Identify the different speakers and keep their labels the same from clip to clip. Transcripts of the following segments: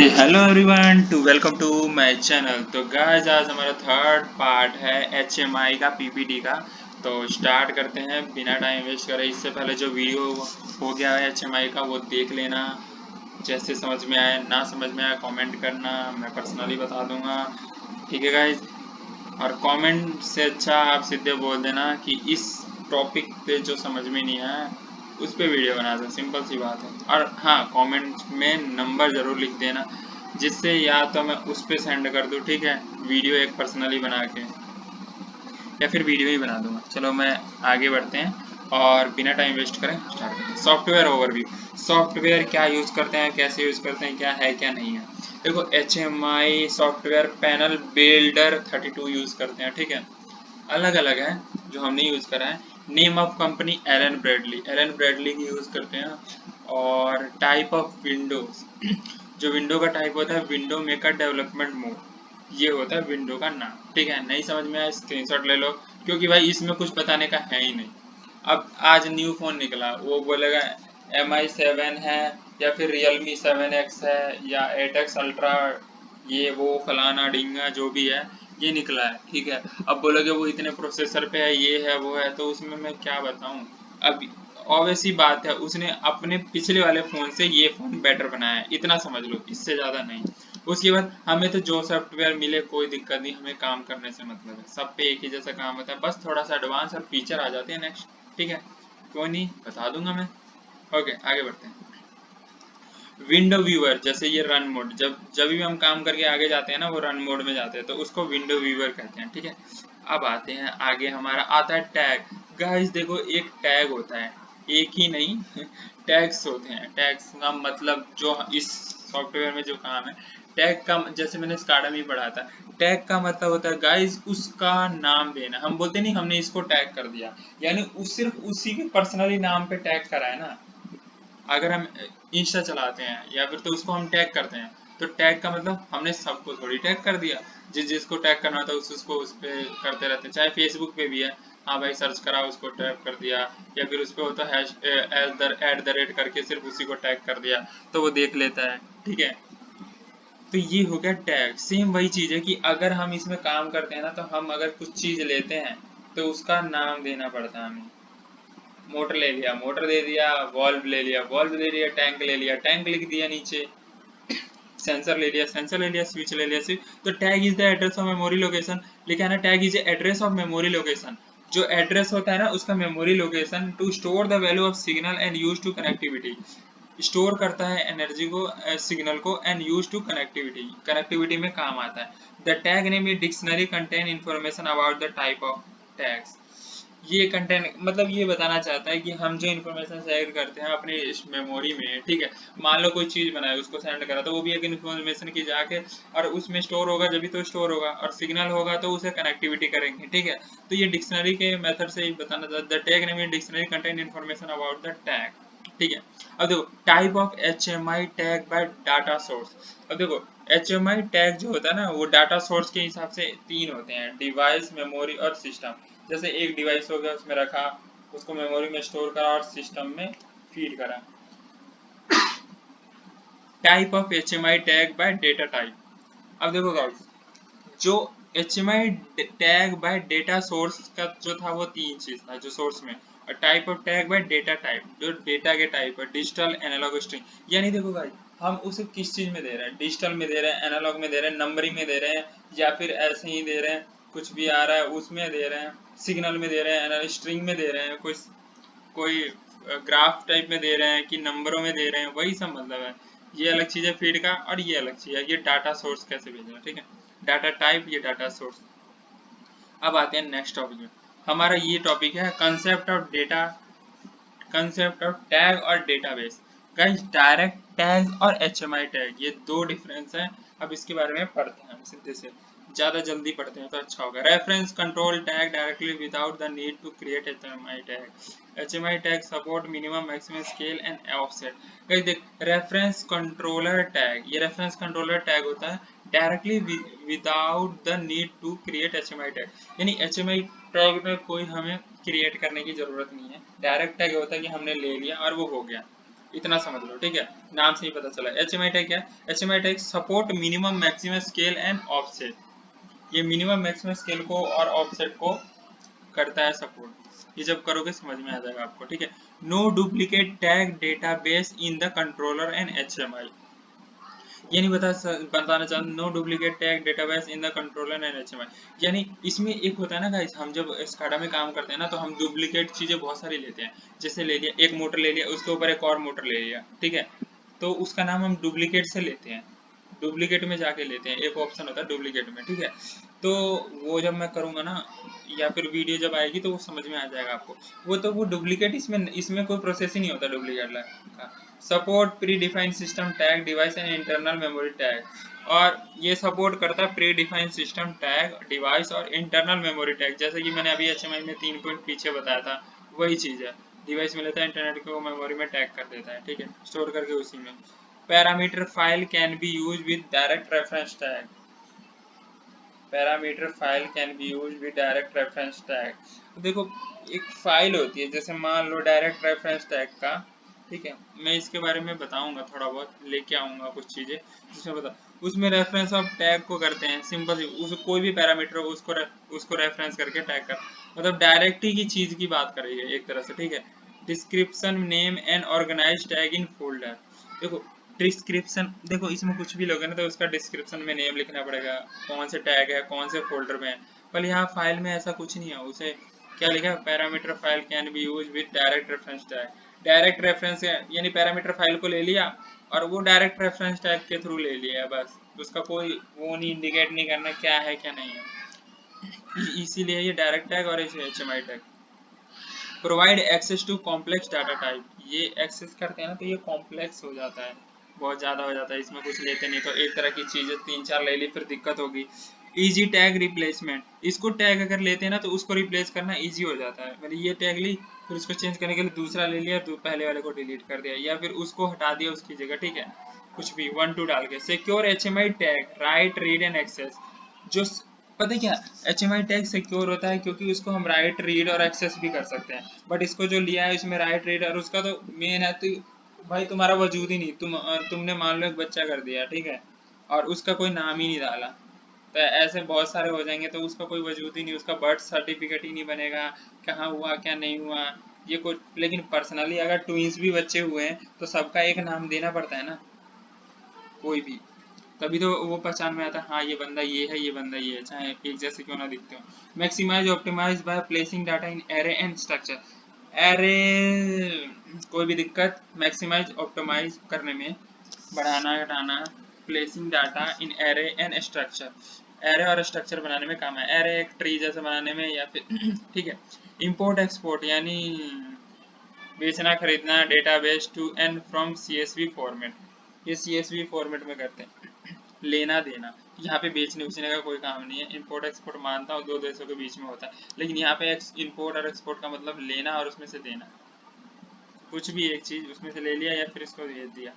Speaker 1: Hello everyone to welcome to my channel. तो guys आज हमारा थर्ड पार्ट है HMI का पीपीटी का। तो स्टार्ट करते हैं बिना टाइम वेस्ट करे। इससे पहले जो वीडियो हो गया है HMI का वो देख लेना, जैसे समझ में आए, ना समझ में आए कमेंट करना, मैं पर्सनली बता दूंगा, ठीक है गाइस। और कमेंट से अच्छा आप सीधे बोल देना कि इस टॉपिक पे जो समझ में नहीं आया उस पे वीडियो बना दो, सिंपल सी बात है। और हाँ, कमेंट में नंबर ज़रूर लिख देना, जिससे या तो मैं उस पे सेंड कर दूँ, ठीक है, वीडियो एक पर्सनली बना के, या फिर वीडियो ही बना दूंगा। चलो मैं आगे बढ़ते हैं और बिना टाइम वेस्ट करें स्टार्ट करते हैं। Software overview. सॉफ्टवेयर क्या यूज़ करते हैं, कैसे यूज़ करते हैं, क्या है क्या नहीं है। देखो HMI software panel builder 32 use करते हैं, ठीक है, अलग अलग है जो हमने यूज़ करा है। Name of company Allen Bradley, Allen Bradley की यूज़ करते हैं। और टाइप ऑफ विंडोज, जो विंडो का टाइप होता है विंडो मेकर डेवलपमेंट मोड, ये होता है विंडो का नाम, ठीक है। नहीं समझ में आया स्क्रीनशॉट ले लो, क्योंकि भाई इसमें कुछ बताने का है ही नहीं। अब आज न्यू फोन निकला, वो बोलेगा MI7 है या फिर Realme 7X है या 8X अल्ट्रा, ये वो फलाना डिंगा जो भी है ये निकला है, ठीक है। अब बोलोगे वो इतने प्रोसेसर पे है, ये है वो है, तो उसमें मैं क्या बताऊं। अब ऑब्वियस ही बात है, उसने अपने पिछले वाले फ़ोन से ये फ़ोन बेटर बनाया है, इतना समझ लो, इससे ज़्यादा नहीं। उसके बाद हमें तो जो सॉफ्टवेयर मिले कोई दिक्कत नहीं, हमें काम करने से मतलब है, सब पे एक ही जैसा काम होता है, बस थोड़ा सा एडवांस और फीचर आ जाते हैं नेक्स्ट, ठीक है। कोई नहीं, बता दूंगा मैं। ओके आगे बढ़ते हैं। विंडो व्यूअर, जैसे ये रन मोड, जब जब भी हम काम करके आगे जाते हैं ना, वो रन मोड में जाते हैं, तो उसको विंडो व्यूअर कहते हैं, ठीक है। अब आते हैं आगे, हमारा आता है टैग। गाइस देखो, एक टैग होता है, एक ही नहीं टैग्स होते हैं। टैग्स का मतलब जो इस सॉफ्टवेयर में जो काम है, टैग का, जैसे मैंने स्काडा में पढ़ा था, टैग का मतलब होता है गाइस उसका नाम देना। हम बोलते नहीं हमने इसको टैग कर दिया, यानी उस सिर्फ उसी के पर्सनली नाम पे टैग करा है ना। अगर हम इंस्टा चलाते हैं या फिर तो उसको हम टैग करते हैं, तो टैग का मतलब हमने सबको थोड़ी टैग कर दिया, जिस जिसको टैग करना था उसको उस पर करते रहते हैं। चाहे फेसबुक पे भी है, हाँ भाई सर्च करा उसको टैग कर दिया, या फिर उस पर होता है @ करके सिर्फ उसी को टैग कर दिया तो वो देख लेता है, ठीक है। तो ये हो गया टैग। सेम वही चीज़ है कि अगर हम इसमें काम करते हैं ना, तो हम अगर कुछ चीज़ लेते हैं तो उसका नाम देना पड़ता है हमें। मोटर ले लिया, मोटर दे दिया, वॉल्व ले लिया, वॉल्व दे दिया, टैंक ले लिया, टैंक लिख दिया नीचे, सेंसर ले लिया, सेंसर ले लिया, स्विच ले लिया, स्विच। तो tag is the address of memory location, लिखा है ना, tag is address of memory location. जो एड्रेस होता है ना उसका memory location, to store the value of signal and use to connectivity, store करता है एनर्जी को, सिग्नल को, and use to connectivity, connectivity में काम आता है। The tag name in dictionary contain information about the type of tags. ये content मतलब ये बताना चाहता है कि हम जो इन्फॉर्मेशन शेयर करते हैं अपनी इस मेमोरी में, ठीक है, मान लो कोई चीज़ बनाए उसको सेंड करा, तो वो भी एक इन्फॉर्मेशन की जाके और उसमें स्टोर होगा, जब भी तो स्टोर होगा, और सिग्नल होगा तो उसे कनेक्टिविटी करेंगे, ठीक है। तो ये डिक्शनरी के मेथड से ही बताना चाहता है। The tag name in dictionary contain information about the tag, ठीक है। अब देखो type of HMI tag by data source. अब देखो HMI टैग जो होता है ना, वो डाटा सोर्स के हिसाब से तीन होते हैं, डिवाइस, मेमोरी और सिस्टम। जैसे एक डिवाइस हो गया, उसमें रखा, उसको मेमोरी में स्टोर करा और सिस्टम में फीड करा। Type of HMI tag bye data type. अब देखो गाइस, जो HMI tag bye data source का जो था वो तीन चीज था जो सोर्स में, और type of tag bye data type, जो डेटा के टाइप है, डिजिटल, एनालॉग, स्ट्रिंग। यानी देखो भाई, हम उसे किस चीज में दे रहे हैं, डिजिटल में दे रहे हैं, एनालॉग में दे रहे हैं, नंबरिंग में दे रहे हैं, या फिर ऐसे ही दे रहे हैं, कुछ भी आ रहा है उसमें दे रहे हैं, सिग्नल में दे रहे हैं, एनालॉग, स्ट्रिंग में दे रहे हैं, कोई कोई ग्राफ टाइप में दे रहे हैं कि नंबरों में दे रहे हैं, वही सब मतलब है। ये अलग चीज़ है फीड का, और ये अलग चीज़ है, ये डाटा सोर्स कैसे भेजना, ठीक है, डाटा टाइप, ये डाटा सोर्स। अब आते हैं नेक्स्ट टॉपिक में। हमारा ये टॉपिक है concept of data, concept of tag और डेटाबेस। गाइस डायरेक्ट टैग और HMI टैग, ये दो डिफरेंस हैं। अब इसके बारे में पढ़ते हैं हम सीधे से, ज़्यादा जल्दी पढ़ते हैं तो अच्छा होगा। Reference control tag directly without the need to create HMI tag. HMI tag support minimum maximum scale and offset. Guys देख, रेफरेंस कंट्रोलर टैग, ये रेफरेंस कंट्रोलर टैग होता है directly without the need to create HMI tag, यानी HMI tag में कोई हमें create करने की जरूरत नहीं है, डायरेक्ट टैग होता है कि हमने ले लिया और वो हो गया। इतना समझ लो, ठीक है। नाम से ही पता चला। HMI टैग क्या है? HMI tag support minimum maximum scale and offset. ये मिनिमम मैक्सिमम स्केल को और ऑफसेट को करता है सपोर्ट। ये जब करोगे समझ में आ जाएगा आपको, ठीक है। No duplicate tag database in the controller and HMI। ये नहीं बताना चाहता, no duplicate tag database in the controller and HMI। यानी इसमें एक होता है ना गाइस, हम जब स्काडा में काम करते हैं ना, तो हम डुप्लीकेट चीजें बहुत सारी लेते हैं। जैसे ले लिया एक मोटर, ले लिया उसके ऊपर एक और मोटर ले लिया, ठीक है, तो उसका नाम हम डुप्लीकेट से लेते हैं, डुप्लीकेट में जाके लेते हैं, एक ऑप्शन होता है डुप्लीकेट में, ठीक है। तो वो जब मैं करूंगा ना, या फिर वीडियो जब आएगी तो वो समझ में आ जाएगा आपको। वो डुप्लीकेट, इसमें इसमें कोई प्रोसेस ही नहीं होता डुप्लीकेट का। Support pre defined system tag device and internal memory tag. और ये सपोर्ट करता है pre defined system tag device और इंटरनल मेमोरी टैग, जैसे कि मैंने अभी HMI में 3 पॉइंट पीछे बताया था, वही चीज़ है। डिवाइस में लेता है, इंटरनेट को मेमोरी में टैग कर देता है, ठीक है, स्टोर करके उसी में। Parameter file can be use with direct reference tag. Parameter file can be use with direct reference tag. तो देखो, एक फाइल होती है, जैसे मान लो डायरेक्ट रेफरेंस टैग का, ठीक है, मैं इसके बारे में बताऊंगा, थोड़ा बहुत लेके आऊंगा कुछ चीजें जिसमें बता। उसमें रेफरेंस ऑफ टैग को करते हैं सिंपल, उस कोई भी पैरामीटर हो उसको रेफरेंस करके टैग कर, मतलब डायरेक्ट ही की चीज की बात कर रही है एक तरह से, ठीक है। Description name and organize tag in folder. देखो डिस्क्रिप्शन, देखो इसमें कुछ भी लोगे ना तो उसका डिस्क्रिप्शन में नेम लिखना पड़ेगा, कौन से टैग है, कौन से फोल्डर में है। पर यहाँ फाइल में ऐसा कुछ नहीं है, उसे क्या लिखा है, parameter file can be use with direct reference tag. Direct reference यानी पैरामीटर फाइल को ले लिया और वो डायरेक्ट रेफरेंस टैग के थ्रू ले लिया, बस उसका कोई वो नहीं, इंडिकेट नहीं करना क्या है क्या नहीं है। इसीलिए ये डायरेक्ट टैग और HMI tag. Provide access to complex data type. ये एक्सेस करते हैं ना तो ये कॉम्प्लेक्स हो जाता है, बहुत ज़्यादा हो जाता है, इसमें कुछ लेते नहीं तो एक तरह की चीज़ें 3-4 ले ली फिर दिक्कत होगी। इजी टैग रिप्लेसमेंट, इसको टैग अगर लेते हैं ना तो उसको रिप्लेस करना इजी हो जाता है, मतलब ये टैग ली फिर उसको चेंज करने के लिए दूसरा ले लिया तो पहले वाले को डिलीट कर दिया या फिर उसको हटा दिया उसकी जगह, ठीक है, कुछ भी 1-2 डाल के। Secure HMI tag write read and access. जो पता है क्या, HMI टैग सिक्योर होता है क्योंकि उसको हम राइट रीड और एक्सेस भी कर सकते हैं, बट इसको जो लिया है इसमें राइट रीड और उसका तो मेन है, तो भाई तुम्हारा वजूद ही नहीं, तुमने मान लो एक बच्चा कर दिया, ठीक है, और उसका कोई नाम ही नहीं डाला, तो ऐसे बहुत सारे हो जाएंगे तो उसका कोई वजूद ही नहीं, उसका बर्थ सर्टिफिकेट ही नहीं बनेगा, कहाँ हुआ क्या नहीं हुआ ये कुछ। लेकिन पर्सनली अगर ट्विंस भी बच्चे हुए हैं तो सबका एक नाम देना पड़ता है ना, कोई भी, तभी तो वो पहचान में आता है, हाँ ये बंदा ये है, ये बंदा ये है, चाहे एक जैसे क्यों ना दिखते हो। Maximize optimize by placing data in array and structure. Array, कोई भी दिक्कत मैक्सिमाइज ऑप्टिमाइज करने में, बढ़ाना घटाना, placing data in array and structure, array और स्ट्रक्चर बनाने में काम है, एरे एक ट्री जैसे बनाने में या फिर ठीक है। इंपोर्ट एक्सपोर्ट यानी बेचना खरीदना database to and from CSV format, ये CSV फॉर्मेट में करते हैं। लेना देना, यहाँ पे बेचने उचने का कोई काम नहीं है। इंपोर्ट एक्सपोर्ट मानता हूँ दो देशों के बीच में होता है, लेकिन यहाँ पे इंपोर्ट और एक्सपोर्ट का मतलब लेना और उसमें से देना, कुछ भी एक चीज़ उसमें से ले लिया या फिर इसको भेज दिया,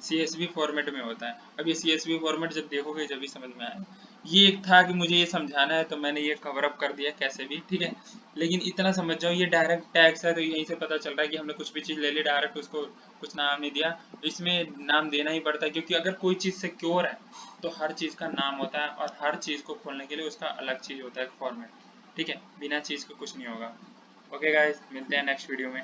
Speaker 1: CSV फॉर्मेट में होता है। अब ये CSV फॉर्मेट जब देखोगे जब भी समझ में आएगा। ये एक था कि मुझे ये समझाना है तो मैंने ये कवर अप कर दिया कैसे भी, ठीक है। लेकिन इतना समझ जाओ ये डायरेक्ट टैग्स है तो यहीं से पता चल रहा है कि हमने कुछ भी चीज़ ले ली डायरेक्ट उसको कुछ नाम नहीं दिया, इसमें नाम देना ही पड़ता है क्योंकि अगर कोई चीज़ सिक्योर है तो हर चीज़ का नाम होता है और हर चीज़ को खोलने के लिए उसका अलग चीज़ होता है फॉर्मेट, ठीक है, बिना चीज़ के कुछ नहीं होगा। ओके गाइस, मिलते हैं नेक्स्ट वीडियो में।